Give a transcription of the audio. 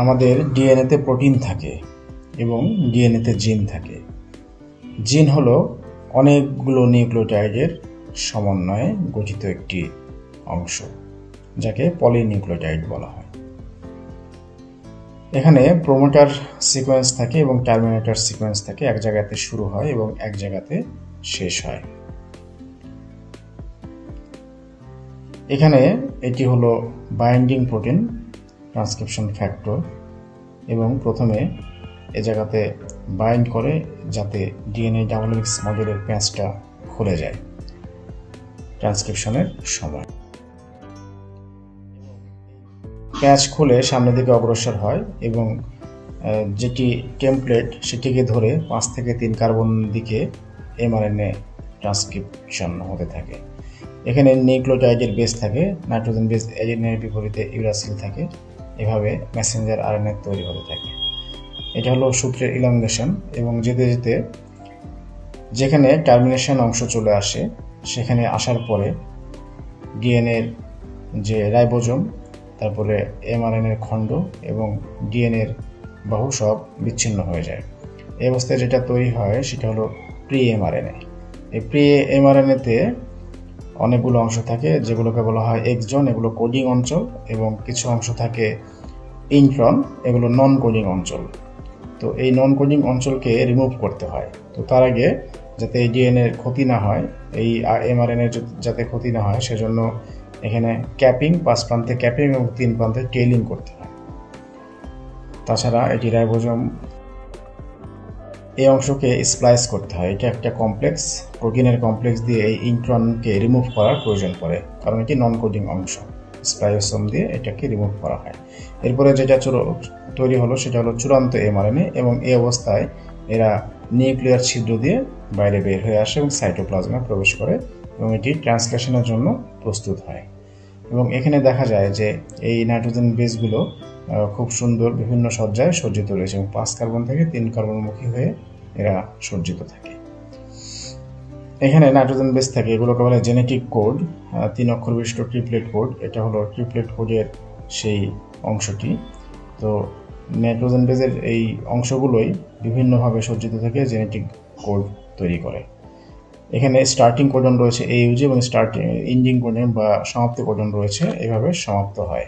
আমাদের ডিএনএতে প্রোটিন থাকে এবং ডিএনএতে জিন থাকে। জিন হলো অনেকগুলো নিউক্লিওটাইডের সমন্বয়ে গঠিত একটি অংশ, যাকে পলিনিউক্লিওটাইড বলা হয়। এখানে প্রোমোটার সিকোয়েন্স থাকে এবং টার্মিনেটর সিকোয়েন্স থাকে, এক জায়গাতে শুরু হয় এবং এক জায়গাতে শেষ হয়। এখানে এটি হলো বাইন্ডিং প্রোটিন, ট্রান্সক্রিপশন ফ্যাক্টর, এবং প্রথমে এ জায়গাতে বাইন্ড করে যাতে ডিএনএ ডাবল হেলিক্স মডেলের প্যাঁচটা খুলে যায় ট্রান্সক্রিপশনের সময়। প্যাঁচ খুলে সামনের দিকে অগ্রসর হয় এবং যেটি টেমপ্লেট সেটিকে ধরে 5 থেকে 3 কার্বন দিকে এমআরএনএ ট্রান্সক্রিপশন হতে থাকে। এখানে নিউক্লিওটাইডের বেস থাকে, নাইট্রোজেন বেস এডিনের বিপরীতে ইউরাসিল থাকে। এভাবে মেসেঞ্জার আরএনএ তৈরি হতে থাকে। এটা হলো সূত্রের ইলংগেশন, এবং যেতে যেতে যেখানে টার্মিনেশন অংশ চলে আসে সেখানে আসার পরে ডিএনএর যে রাইবোজোম, তারপরে এমআরএনএর খণ্ড এবং ডিএনএর বাহু সব বিচ্ছিন্ন হয়ে যায়। এই অবস্থায় যেটা তৈরি হয় সেটা হলো প্রি এমআরএনএ। এই প্রি এমআরএনএতে অনেকগুলো অংশ থাকে যেগুলোকে বলা হয় এক্সন, এগুলো কোডিং অঞ্চল, এবং কিছু অংশ থাকে ইন্ট্রন, এগুলো নন কোডিং অঞ্চল। তো এই নন কোডিং অঞ্চলকে রিমুভ করতে হয়। তো তার আগে যাতে এই ডিএনএর ক্ষতি না হয়, এই এমআরএনএর যাতে ক্ষতি না হয়, সেজন্য এখানে ক্যাপিং, 5 প্রান্তে ক্যাপিং এবং 3 প্রান্তে টেইলিং করতে হয়। তাছাড়া এটি রাইবোজোম এই অংশকে স্প্লাইস করতে হয়। এটা একটা কমপ্লেক্স, প্রোটিনের কমপ্লেক্স দিয়ে এই ইন্ট্রনকে রিমুভ করার প্রয়োজন পড়ে, কারণ এটি নন কোডিং অংশ। স্প্লাইসোম দিয়ে এটাকে রিমুভ করা হয়। এরপরে যেটা তৈরি হলো সেটা হলো চূড়ান্ত এমআরএনএ, এবং এই অবস্থায় এরা নিউক্লিয়ার ছিদ্র দিয়ে বাইরে বের হয়ে আসে এবং সাইটোপ্লাজমে প্রবেশ করে এবং এটি ট্রান্সলেশনের জন্য প্রস্তুত হয়। এবং এখানে দেখা যায় যে এই নাইট্রোজেন বেসগুলো খুব সুন্দর বিভিন্ন সজ্জায় সজ্জিত রয়েছে এবং 5 কার্বন থেকে 3 কার্বনমুখী হয়ে এরা সজ্জিত থাকে। এখানে নাইট্রোজেন বেস থাকে, এগুলোকে বলে জেনেটিক কোড, 3 অক্ষর বিশিষ্ট ট্রিপলেট কোড। এটা হলো ট্রিপলেট কোডের সেই অংশটি। তো নাইট্রোজেন বেসের এই অংশগুলোই বিভিন্নভাবে সজ্জিত থেকে জেনেটিক কোড তৈরি করে। এখানে স্টার্টিং কোডন রয়েছে AUG এবং এন্ডিং কোডন বা সমাপ্তি কোডন রয়েছে, এভাবে সমাপ্ত হয়।